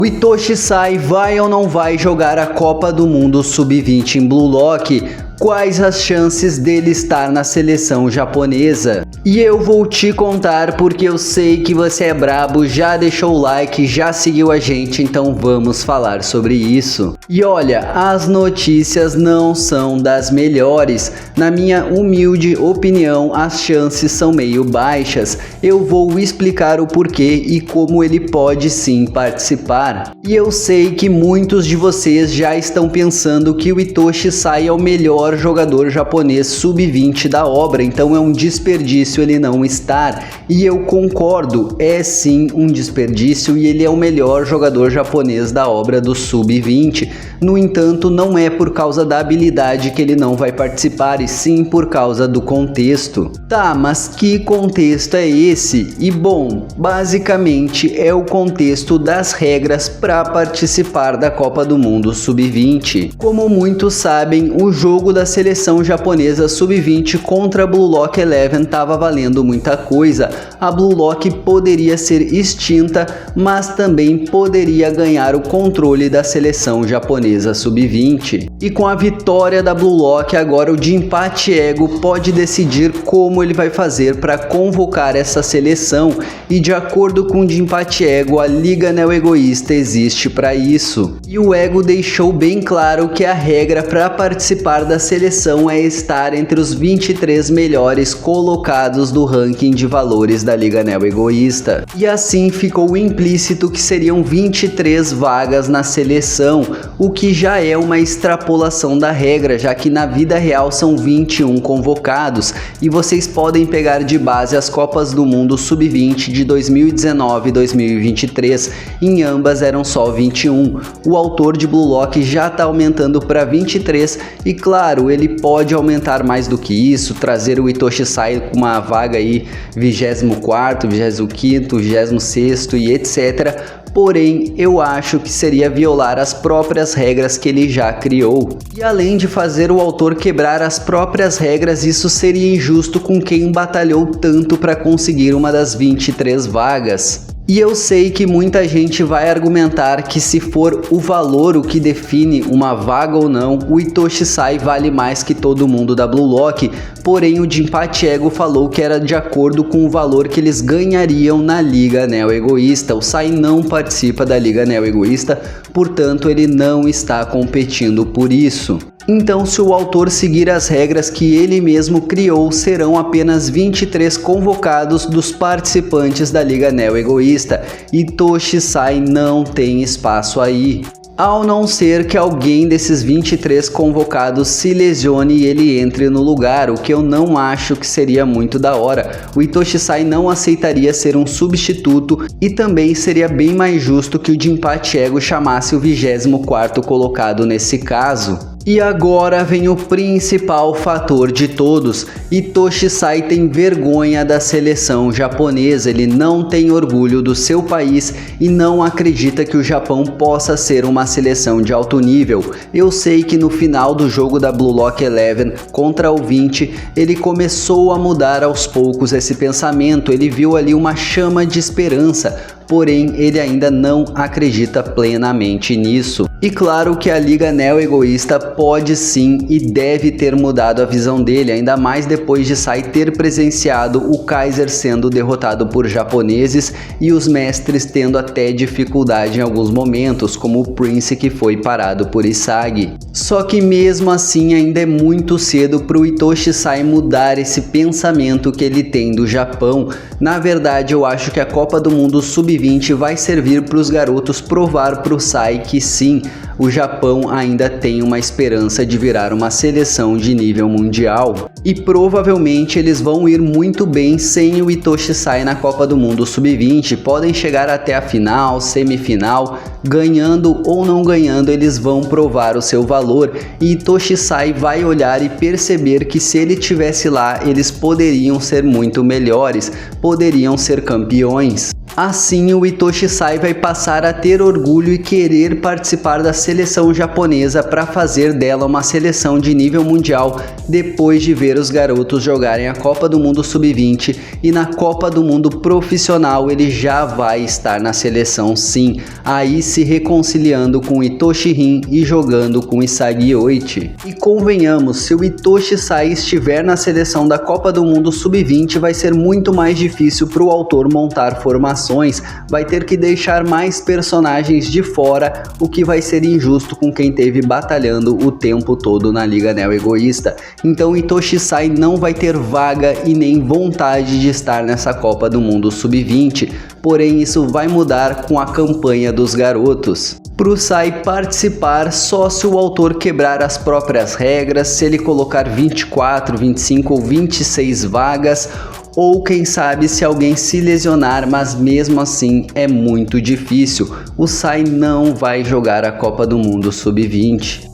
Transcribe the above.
O Itoshi Sai vai ou não vai jogar a Copa do Mundo Sub-20 em Blue Lock? Quais as chances dele estar na seleção japonesa? E eu vou te contar porque eu sei que você é brabo, já deixou o like, já seguiu a gente, então vamos falar sobre isso. E olha, as notícias não são das melhores. Na minha humilde opinião, as chances são meio baixas. Eu vou explicar o porquê e como ele pode sim participar. E eu sei que muitos de vocês já estão pensando que o Itoshi Sai é o melhor jogador japonês sub-20 da obra, então é um desperdício ele não estar. E eu concordo, é sim um desperdício e ele é o melhor jogador japonês da obra do sub-20. No entanto, não é por causa da habilidade que ele não vai participar, e sim por causa do contexto. Tá, mas que contexto é esse? E bom, basicamente é o contexto das regras para participar da Copa do Mundo Sub-20. Como muitos sabem, o jogo da seleção japonesa Sub-20 contra a Blue Lock Eleven estava valendo muita coisa. A Blue Lock poderia ser extinta, mas também poderia ganhar o controle da seleção japonesa Sub-20. E com a vitória da Blue Lock, agora o Jinpachi Ego pode decidir como ele vai fazer para convocar essa seleção, e de acordo com o Jinpachi Ego, a Liga Neo-Egoísta existe para isso. E o Ego deixou bem claro que a regra para participar da seleção é estar entre os 23 melhores colocados do ranking de valores da Liga Neo-Egoísta. E assim ficou implícito que seriam 23 vagas na seleção, o que já é uma extrapolação da regra, já que na vida real são 21 convocados, e vocês podem pegar de base as Copas do Mundo Sub-20 de 2019 e 2023, em ambas eram só 21. O autor de Blue Lock já está aumentando para 23 e claro, ele pode aumentar mais do que isso, trazer o Itoshi Sai com uma vaga aí 24º, 25º, 26º e etc. Porém, eu acho que seria violar as próprias regras que ele já criou. E além de fazer o autor quebrar as próprias regras, isso seria injusto com quem batalhou tanto para conseguir uma das 23 vagas. E eu sei que muita gente vai argumentar que se for o valor o que define uma vaga ou não, o Itoshi Sai vale mais que todo mundo da Blue Lock, porém o Jinpachi Ego falou que era de acordo com o valor que eles ganhariam na Liga Neo-Egoísta. O Sai não participa da Liga Neo-Egoísta, portanto ele não está competindo por isso. Então, se o autor seguir as regras que ele mesmo criou, serão apenas 23 convocados dos participantes da Liga Neo-Egoísta. Itoshi Sai não tem espaço aí. Ao não ser que alguém desses 23 convocados se lesione e ele entre no lugar, o que eu não acho que seria muito da hora. O Itoshi Sai não aceitaria ser um substituto e também seria bem mais justo que o Jinpachi Ego chamasse o 24º colocado nesse caso. E agora vem o principal fator de todos. Itoshi Sai tem vergonha da seleção japonesa, ele não tem orgulho do seu país e não acredita que o Japão possa ser uma seleção de alto nível. Eu sei que no final do jogo da Blue Lock Eleven contra o 20, ele começou a mudar aos poucos esse pensamento, ele viu ali uma chama de esperança. Porém, ele ainda não acredita plenamente nisso. E claro que a Liga Neo-Egoísta pode sim e deve ter mudado a visão dele, ainda mais depois de Sai ter presenciado o Kaiser sendo derrotado por japoneses e os mestres tendo até dificuldade em alguns momentos, como o Prince que foi parado por Isagi. Só que mesmo assim ainda é muito cedo para o Itoshi Sai mudar esse pensamento que ele tem do Japão. Na verdade, eu acho que a Copa do Mundo Sub-20 vai servir para os garotos provar para o Sai que sim, o Japão ainda tem uma esperança de virar uma seleção de nível mundial. E provavelmente eles vão ir muito bem sem o Itoshi Sai na Copa do Mundo Sub-20, podem chegar até a final, semifinal, ganhando ou não ganhando, eles vão provar o seu valor e Itoshi Sai vai olhar e perceber que se ele tivesse lá, eles poderiam ser muito melhores, poderiam ser campeões. Assim, o Hitoshi Sai vai passar a ter orgulho e querer participar da seleção japonesa para fazer dela uma seleção de nível mundial depois de ver os garotos jogarem a Copa do Mundo Sub-20 e na Copa do Mundo Profissional ele já vai estar na seleção sim, aí se reconciliando com Hitoshi Rin e jogando com Isagi Oichi. E convenhamos, se o Hitoshi Sai estiver na seleção da Copa do Mundo Sub-20 vai ser muito mais difícil para o autor montar formações, vai ter que deixar mais personagens de fora, o que vai ser injusto com quem teve batalhando o tempo todo na Liga Neo Egoísta. Então Hitoshi Sai não vai ter vaga e nem vontade de estar nessa Copa do Mundo Sub-20, porém isso vai mudar com a campanha dos garotos. Pro Sai participar só se o autor quebrar as próprias regras, se ele colocar 24, 25 ou 26 vagas, ou quem sabe se alguém se lesionar, mas mesmo assim é muito difícil. O Sai não vai jogar a Copa do Mundo Sub-20.